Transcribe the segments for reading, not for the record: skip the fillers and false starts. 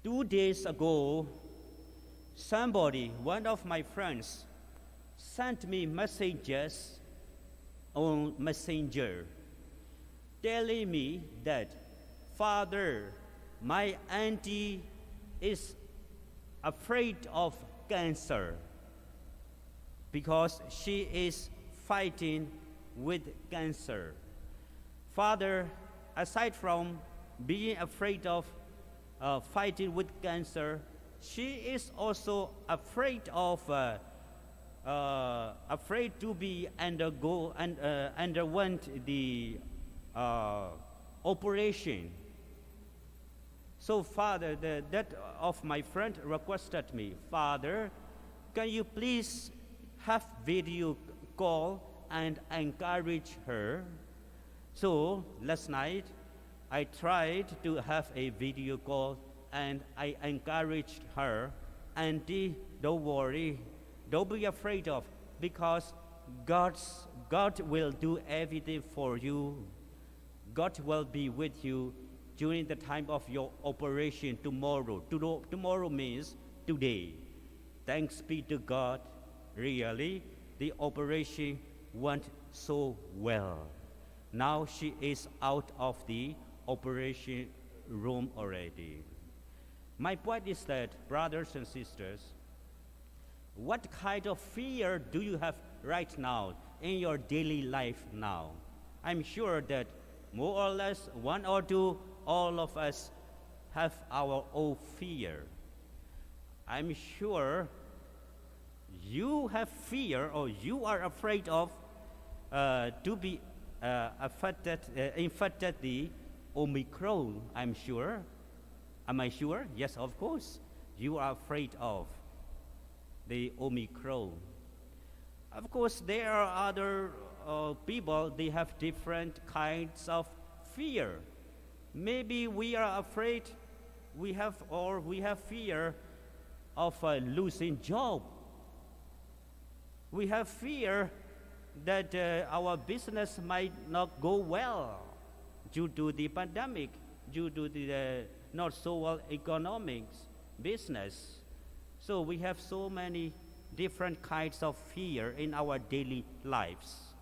2 days ago, one of my friends, sent me messages on Messenger telling me that, Father, my auntie is afraid of cancer because she is fighting with cancer. Father, aside from being afraid of fighting with cancer, she is also afraid to be underwent the operation. So Father, that of my friend requested me, Father, can you please have video call and encourage her? So last night, I tried to have a video call and I encouraged her, Auntie, don't worry, don't be afraid of, because God will do everything for you. God will be with you during the time of your operation tomorrow. Tomorrow means today. Thanks be to God, really, the operation went so well. Now she is out of the operation room already. My point is that, brothers and sisters, what kind of fear do you have right now in your daily life now? I'm sure that more or less one or two, all of us have our own fear. I'm sure you have fear or you are afraid of to be infected the Omicron, I'm sure. Am I sure? Yes, of course. You are afraid of the Omicron. Of course, there are other people, they have different kinds of fear. Maybe we are afraid, we have fear of losing job. We have fear that our business might not go well due to the pandemic, due to the not so well economics, business. So we have so many different kinds of fear in our daily lives.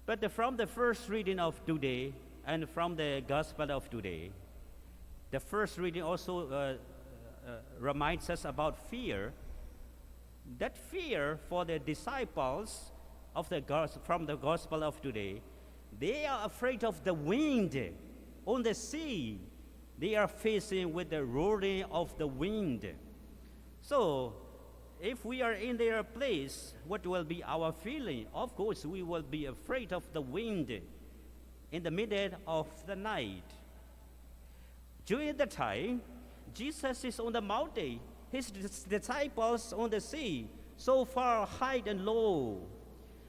But from the first reading of today and from the Gospel of today, the first reading also reminds us about fear. That fear for the disciples of from the Gospel of today, they are afraid of the wind on the sea. They are facing with the roaring of the wind. So, if we are in their place, what will be our feeling? Of course, we will be afraid of the wind in the middle of the night. During the time, Jesus is on the mountain, his disciples on the sea, so far high and low.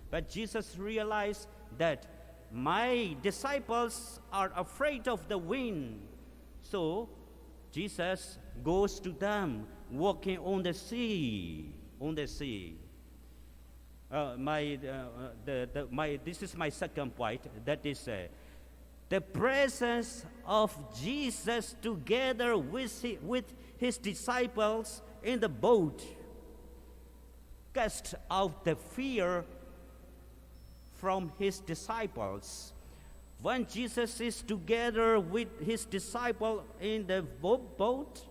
But Jesus realized that my disciples are afraid of the wind. So Jesus goes to them, walking on the sea. This is my second point. That is the presence of Jesus together with his disciples in the boat cast out the fear from his disciples. When Jesus is together with his disciple in the boat,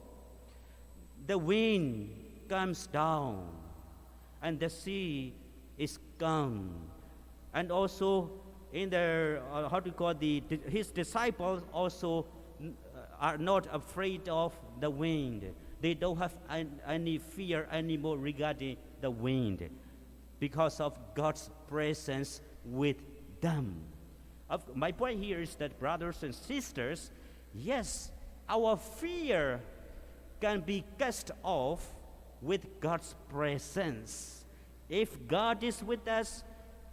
the wind comes down and the sea is calm. And also in their, his disciples also are not afraid of the wind. They don't have any fear anymore regarding the wind because of God's presence with them. My point here is that, brothers and sisters, yes, our fear can be cast off with God's presence. If God is with us,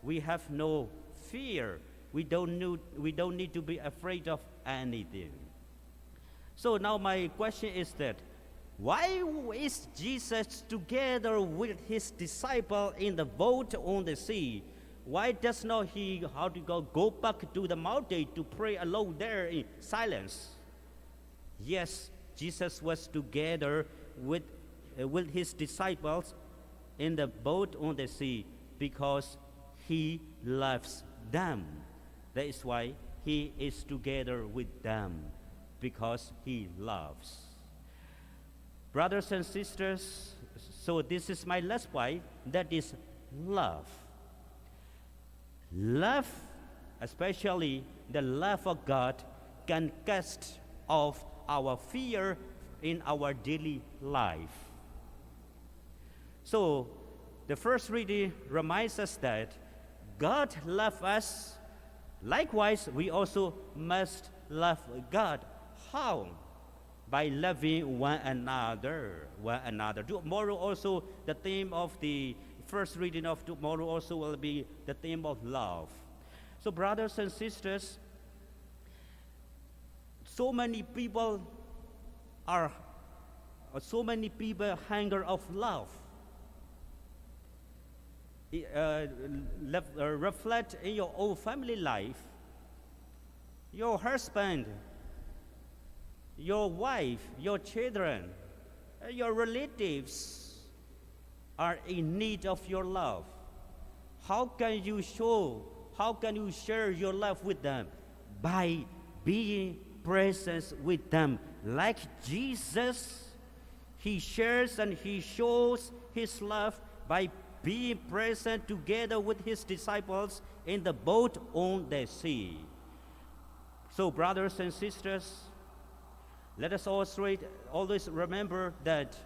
we have no fear. We don't need to be afraid of anything. So now my question is that, why is Jesus together with his disciple in the boat on the sea? Why does not he go back to the mountain to pray alone there in silence? Yes, Jesus was together with his disciples in the boat on the sea because he loves them. That is why he is together with them, because he loves. Brothers and sisters, so this is my last point, that is love. Love, especially the love of God, can cast off our fear in our daily life. So, the first reading reminds us that God loves us. Likewise, we also must love God. How? By loving one another. Tomorrow also, the theme of the first reading of tomorrow also will be the theme of love. So, brothers and sisters, so many people hunger of love. Reflect in your own family life. Your husband, your wife, your children, your relatives are in need of your love. How can you share your love with them? By being present with them. Like Jesus, he shares and he shows his love by being present together with his disciples in the boat on the sea. So, brothers and sisters, let us always remember that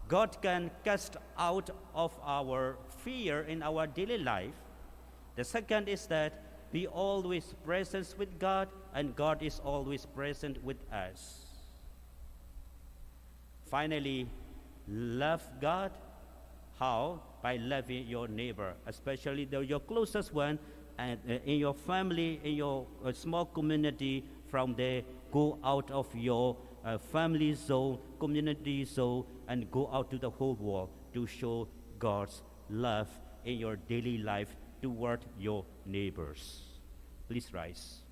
God can cast out of our fear in our daily life. The second is that be always present with God, and God is always present with us. Finally, love God. How? By loving your neighbor, especially your closest one, and in your family, in your small community. From there, go out of your family zone, community zone, and go out to the whole world to show God's love in your daily life toward your neighbors. Please rise.